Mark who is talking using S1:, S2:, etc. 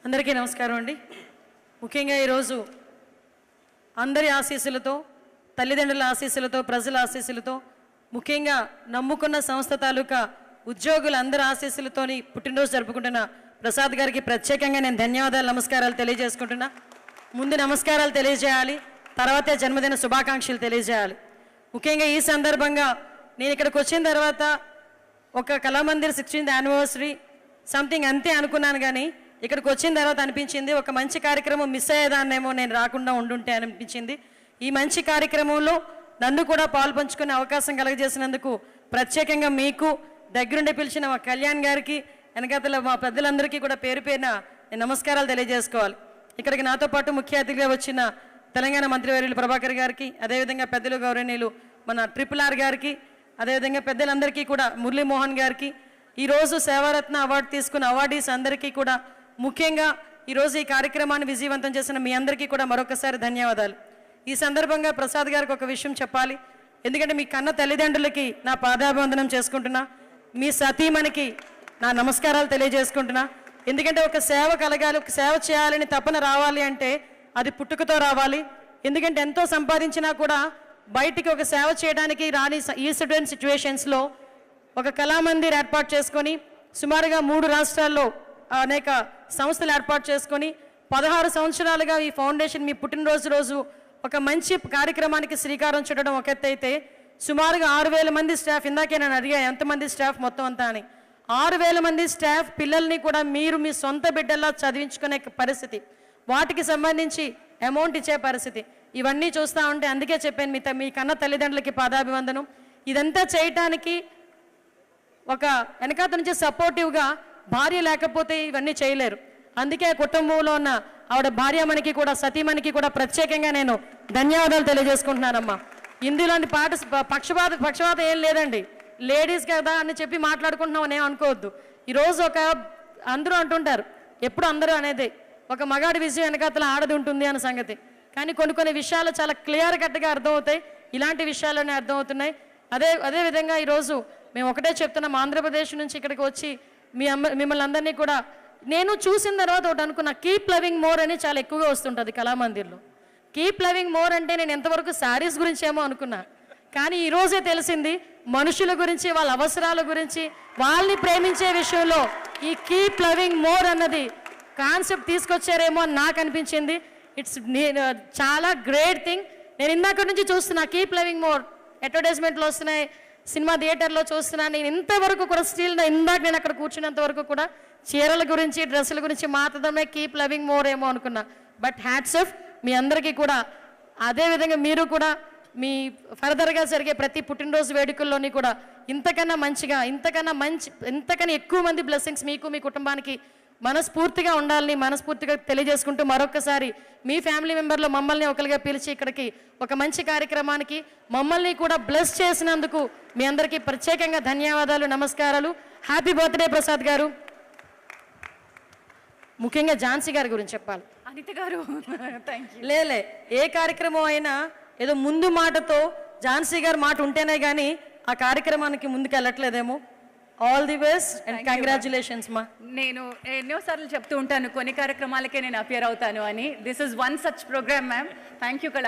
S1: అందరికీ నమస్కారం అండి. ముఖ్యంగా ఈరోజు అందరి ఆశీస్సులతో, తల్లిదండ్రుల ఆశీస్సులతో, ప్రజల ఆశీస్సులతో, ముఖ్యంగా నమ్ముకున్న సంస్థ తాలూకా ఉద్యోగులందరి ఆశీస్సులతోని పుట్టినరోజు జరుపుకుంటున్న ప్రసాద్ గారికి ప్రత్యేకంగా నేను ధన్యవాదాలు, నమస్కారాలు తెలియజేసుకుంటున్నా. ముందు నమస్కారాలు తెలియజేయాలి, తర్వాతే జన్మదిన శుభాకాంక్షలు తెలియజేయాలి. ముఖ్యంగా ఈ సందర్భంగా నేను ఇక్కడికి వచ్చిన తర్వాత ఒక కళామందిర్ 16th యానివర్సరీ సంథింగ్ అంతే అనుకున్నాను, కానీ ఇక్కడికి వచ్చిన తర్వాత అనిపించింది ఒక మంచి కార్యక్రమం మిస్ అయ్యేదాన్నేమో నేను రాకుండా ఉండుంటే అనిపించింది. ఈ మంచి కార్యక్రమంలో నన్ను కూడా పాల్పంచుకునే అవకాశం కలగజేసినందుకు ప్రత్యేకంగా మీకు, దగ్గరుండి పిలిచిన మా కళ్యాణ్ గారికి, వెనకాతల మా పెద్దలందరికీ కూడా పేరు పేరున నేను నమస్కారాలు తెలియజేసుకోవాలి. ఇక్కడికి నాతో పాటు ముఖ్య అతిథిగా వచ్చిన తెలంగాణ మంత్రివర్యులు ప్రభాకర్ గారికి, అదేవిధంగా పెద్దలు గౌరవనీయులు మన RRR గారికి, అదేవిధంగా పెద్దలందరికీ కూడా మురళీమోహన్ గారికి, ఈరోజు సేవారత్న అవార్డు తీసుకున్న అవార్డీస్ అందరికీ కూడా, ముఖ్యంగా ఈరోజు ఈ కార్యక్రమాన్ని విజయవంతం చేసిన మీ అందరికీ కూడా మరొకసారి ధన్యవాదాలు. ఈ సందర్భంగా ప్రసాద్ గారికి ఒక విషయం చెప్పాలి. ఎందుకంటే మీ కన్న తల్లిదండ్రులకి నా పాదాభివందనం చేసుకుంటున్నా, మీ సతీమణికి నా నమస్కారాలు తెలియజేసుకుంటున్నా. ఎందుకంటే ఒక సేవ కలగాలి, ఒక సేవ చేయాలని తపన రావాలి అంటే అది పుట్టుకతో రావాలి. ఎందుకంటే ఎంతో సంపాదించినా కూడా బయటికి ఒక సేవ చేయడానికి రాని ఈ సిచ్యువేషన్స్లో ఒక కళామందిర్ ఏర్పాటు చేసుకొని సుమారుగా 3 రాష్ట్రాల్లో అనేక సంస్థలు ఏర్పాటు చేసుకొని 16 సంవత్సరాలుగా ఈ ఫౌండేషన్ మీ పుట్టినరోజు రోజు ఒక మంచి కార్యక్రమానికి శ్రీకారం చుట్టడం ఒక ఎత్తు అయితే, సుమారుగా 6,000 మంది స్టాఫ్, ఇందాకే నేను అడిగా ఎంతమంది స్టాఫ్ మొత్తం అంతా అని, 6,000 మంది స్టాఫ్ పిల్లల్ని కూడా మీరు మీ సొంత బిడ్డల్లా చదివించుకునే పరిస్థితి, వాటికి సంబంధించి అమౌంట్ ఇచ్చే పరిస్థితి, ఇవన్నీ చూస్తూ ఉంటే అందుకే చెప్పాను మీ కన్న తల్లిదండ్రులకి పాదాభివందనం. ఇదంతా చేయటానికి ఒక వెనకాత నుంచి సపోర్టివ్గా భార్య లేకపోతే ఇవన్నీ చేయలేరు. అందుకే కుటుంబంలో ఉన్న ఆవిడ భార్యమణికి కూడా, సతీమణికి కూడా ప్రత్యేకంగా నేను ధన్యవాదాలు తెలియజేసుకుంటున్నానమ్మా. ఇందులోని పక్షపాతం ఏం లేదండి, లేడీస్ కదా అని చెప్పి మాట్లాడుకుంటున్నాం అని అనుకోవద్దు. ఈరోజు అందరూ అంటుంటారు, ఎప్పుడు అందరూ అనేది ఒక మగాడి విషయం వెనకాతల ఆడది ఉంటుంది అన్న సంగతి, కానీ కొన్ని విషయాలు చాలా క్లియర్ కట్గా అర్థమవుతాయి. ఇలాంటి విషయాల్లోనే అర్థమవుతున్నాయి. అదేవిధంగా ఈరోజు మేము ఒకటే చెప్తున్నాం, ఆంధ్రప్రదేశ్ నుంచి ఇక్కడికి వచ్చి మిమ్మల్ని అందరినీ కూడా నేను చూసిన తర్వాత ఒకటి అనుకున్నా, కీప్ లవింగ్ మోర్ అని చాలా ఎక్కువగా వస్తుంటుంది కళామందిర్లో. కీప్ లవింగ్ మోర్ అంటే నేను ఎంతవరకు శారీస్ గురించి ఏమో అనుకున్నా, కానీ ఈరోజే తెలిసింది మనుషుల గురించి, వాళ్ళ అవసరాల గురించి, వాళ్ళని ప్రేమించే విషయంలో ఈ కీప్ లవింగ్ మోర్ అన్నది కాన్సెప్ట్ తీసుకొచ్చారేమో అని నాకు అనిపించింది. ఇట్స్ చాలా గ్రేట్ థింగ్. నేను ఇందాక నుంచి చూస్తున్నా కీప్ లవింగ్ మోర్ అడ్వర్టైజ్మెంట్లో వస్తున్నాయి, సినిమా థియేటర్లో చూస్తున్నాను. నేను ఇంతవరకు కూడా స్టిల్ ఇందాక నేను అక్కడ కూర్చున్నంత వరకు కూడా చీరల గురించి, డ్రెస్సుల గురించి మాత్రమే కీప్ లవింగ్ మోర్ ఏమో అనుకున్నా. బట్ హ్యాట్స్ ఆఫ్ మీ అందరికీ కూడా. అదేవిధంగా మీరు కూడా మీ ఫర్దర్గా జరిగే ప్రతి పుట్టినరోజు వేడుకల్లోని కూడా ఇంతకన్నా మంచిగా, ఇంతకన్నా ఎక్కువ మంది బ్లెస్సింగ్స్ మీకు, మీ కుటుంబానికి మనస్ఫూర్తిగా ఉండాలని మనస్ఫూర్తిగా తెలియజేసుకుంటూ, మరొకసారి మీ ఫ్యామిలీ మెంబర్లో మమ్మల్ని ఒకరిగా పిలిచి ఇక్కడికి ఒక మంచి కార్యక్రమానికి మమ్మల్ని కూడా బ్లెస్ చేసినందుకు మీ అందరికీ ప్రత్యేకంగా ధన్యవాదాలు, నమస్కారాలు. హ్యాపీ బర్త్డే ప్రసాద్ గారు. ముఖ్యంగా ఝాన్సీ గారి గురించి చెప్పాలి.
S2: అనిత గారు
S1: లేలే ఏ కార్యక్రమం అయినా ఏదో ముందు మాటతో ఝాన్సీ గారు మాట ఉంటేనే కానీ ఆ కార్యక్రమానికి ముందుకు వెళ్ళట్లేదేమో. All the best and congratulations మా.
S2: నేను ఎన్నోసార్లు చెప్తూ ఉంటాను కొన్ని కార్యక్రమాలకే నేను అపియర్ అవుతాను అని. This is one such program ma'am. Thank you కళా.